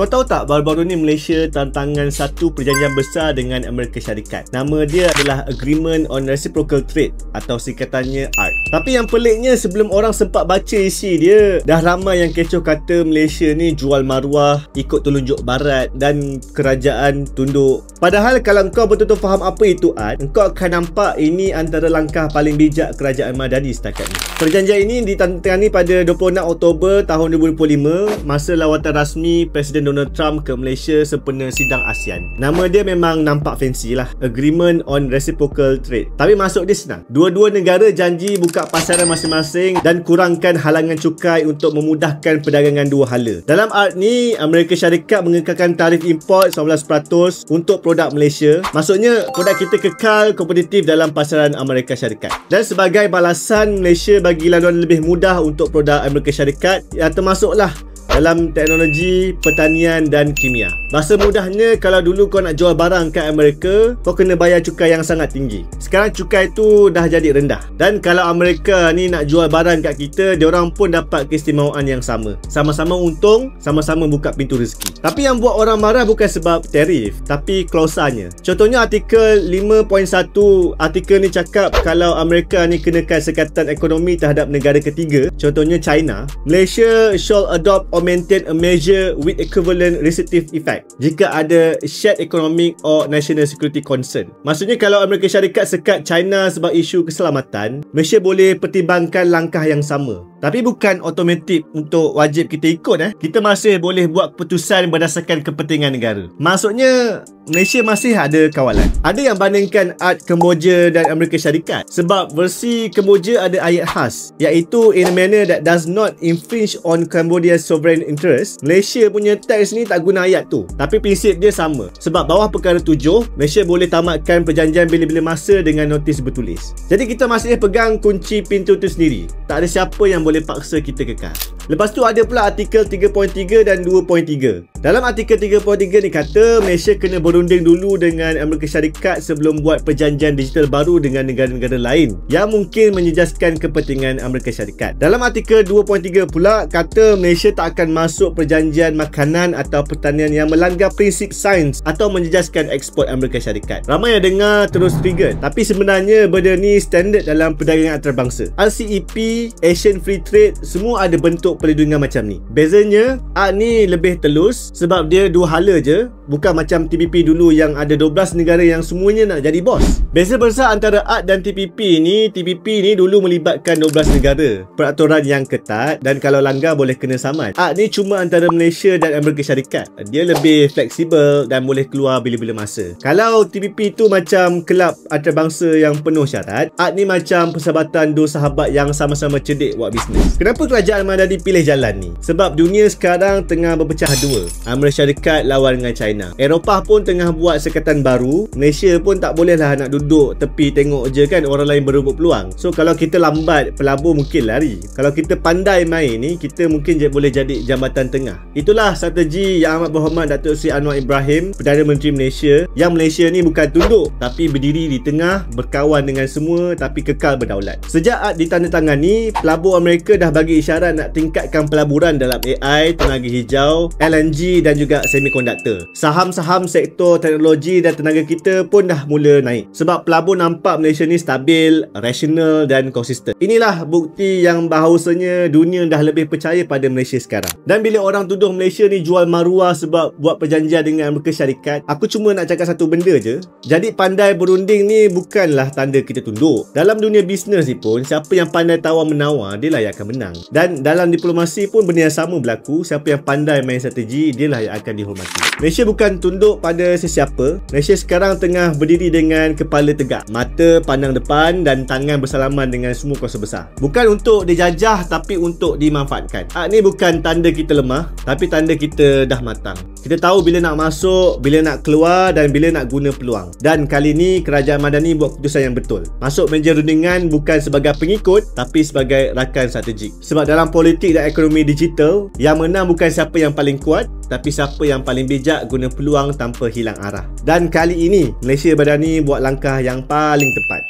Kau tahu tak baru-baru ni Malaysia tantangan satu perjanjian besar dengan Amerika Syarikat. Nama dia adalah Agreement on Reciprocal Trade atau singkatannya ART. Tapi yang peliknya sebelum orang sempat baca isi dia, dah ramai yang kecoh kata Malaysia ni jual maruah, ikut telunjuk barat dan kerajaan tunduk. Padahal kalau kau betul-betul faham apa itu ART, kau akan nampak ini antara langkah paling bijak kerajaan Madani setakat ni. Perjanjian ini ditandatangani pada 26 Oktober tahun 2025 masa lawatan rasmi Presiden Donald Trump ke Malaysia sempena sidang ASEAN. Nama dia memang nampak fancy lah, Agreement on Reciprocal Trade. Tapi masuk dia senang. Dua-dua negara janji buka pasaran masing-masing dan kurangkan halangan cukai untuk memudahkan perdagangan dua hala. Dalam ART ni, Amerika Syarikat mengekalkan tarif import 19% untuk produk Malaysia. Maksudnya, produk kita kekal kompetitif dalam pasaran Amerika Syarikat. Dan sebagai balasan, Malaysia bagi laluan lebih mudah untuk produk Amerika Syarikat yang termasuklah dalam teknologi, pertanian dan kimia. Bahasa mudahnya, kalau dulu kau nak jual barang kat Amerika, kau kena bayar cukai yang sangat tinggi. Sekarang cukai tu dah jadi rendah. Dan kalau Amerika ni nak jual barang kat kita, diorang pun dapat keistimewaan yang sama. Sama-sama untung, sama-sama buka pintu rezeki. Tapi yang buat orang marah bukan sebab tarif, tapi klausanya. Contohnya artikel 5.1, artikel ni cakap kalau Amerika ni kenakan sekatan ekonomi terhadap negara ketiga, contohnya China, Malaysia shall adopt or maintain a measure with equivalent restrictive effect jika ada shared economic or national security concern. Maksudnya kalau Amerika Syarikat sekat China sebab isu keselamatan, Malaysia boleh pertimbangkan langkah yang sama. Tapi bukan automatik untuk wajib kita ikut. Kita masih boleh buat keputusan berdasarkan kepentingan negara. Maksudnya Malaysia masih ada kawalan. Ada yang bandingkan ART Kemboja dan Amerika Syarikat sebab versi Kemboja ada ayat khas, iaitu in a manner that does not infringe on Cambodia's sovereign interest. Malaysia punya teks ni tak guna ayat tu, tapi prinsip dia sama. Sebab bawah perkara 7, Malaysia boleh tamatkan perjanjian bila-bila masa dengan notis bertulis. Jadi kita masih pegang kunci pintu tu sendiri. Tak ada siapa yang boleh paksa kita kekal. Lepas tu ada pula artikel 3.3 dan 2.3. Dalam artikel 3.3 ni kata Malaysia kena berunding dulu dengan Amerika Syarikat sebelum buat perjanjian digital baru dengan negara-negara lain yang mungkin menjejaskan kepentingan Amerika Syarikat. Dalam artikel 2.3 pula kata Malaysia tak akan masuk perjanjian makanan atau pertanian yang melanggar prinsip sains atau menjejaskan ekspor Amerika Syarikat. Ramai yang dengar terus trigger, tapi sebenarnya benda ni standard dalam perdagangan antarabangsa. RCEP, Asian Free Trade, semua ada bentuk perlindungan macam ni. Bezanya, ART ni lebih telus sebab dia dua hala je, bukan macam TPP dulu yang ada 12 negara yang semuanya nak jadi bos. Beza besar antara ART dan TPP ni dulu melibatkan 12 negara, peraturan yang ketat dan kalau langgar boleh kena saman. ART ni cuma antara Malaysia dan Amerika Syarikat. Dia lebih fleksibel dan boleh keluar bila-bila masa. Kalau TPP tu macam kelab antarabangsa yang penuh syarat, ART ni macam persahabatan dua sahabat yang sama-sama cerdik buat bisnes. Kenapa kerajaan Madani pilih jalan ni? Sebab dunia sekarang tengah berpecah dua. Amerika Syarikat lawan dengan China. Eropah pun tengah buat sekatan baru. Malaysia pun tak bolehlah nak duduk tepi tengok je kan orang lain berebut peluang. So kalau kita lambat, pelabur mungkin lari. Kalau kita pandai main ni, kita mungkin boleh jadi jambatan tengah. Itulah strategi Yang Amat Berhormat Datuk Seri Anwar Ibrahim, Perdana Menteri Malaysia, yang Malaysia ni bukan tunduk tapi berdiri di tengah, berkawan dengan semua tapi kekal berdaulat. Sejak ART ditandatangani, pelabur Amerika dah bagi isyarat nak tingkatkan pelaburan dalam AI, tenaga hijau, LNG dan juga semikonduktor. Saham-saham sektor teknologi dan tenaga kita pun dah mula naik. Sebab pelabur nampak Malaysia ni stabil, rasional dan konsisten. Inilah bukti yang bahawasanya dunia dah lebih percaya pada Malaysia sekarang. Dan bila orang tuduh Malaysia ni jual maruah sebab buat perjanjian dengan Amerika Syarikat, aku cuma nak cakap satu benda je. Jadi pandai berunding ni bukanlah tanda kita tunduk. Dalam dunia bisnes ni pun, siapa yang pandai tawar-menawar, dia lah yang akan menang. Dan dalam diplomasi pun benda yang sama berlaku. Siapa yang pandai main strategi, dia lah yang akan dihormati. Malaysia bukan tunduk pada sesiapa. Malaysia sekarang tengah berdiri dengan kepala tegak, mata pandang depan dan tangan bersalaman dengan semua kuasa besar. Bukan untuk dijajah tapi untuk dimanfaatkan. ART ni bukan tanda kita lemah, tapi tanda kita dah matang. Kita tahu bila nak masuk, bila nak keluar dan bila nak guna peluang. Dan kali ni kerajaan Madani buat keputusan yang betul. Masuk meja rundingan bukan sebagai pengikut tapi sebagai rakan strategik. Sebab dalam politik dan ekonomi digital, yang menang bukan siapa yang paling kuat tapi siapa yang paling bijak guna peluang tanpa hilang arah. Dan kali ini Malaysia Madani buat langkah yang paling tepat.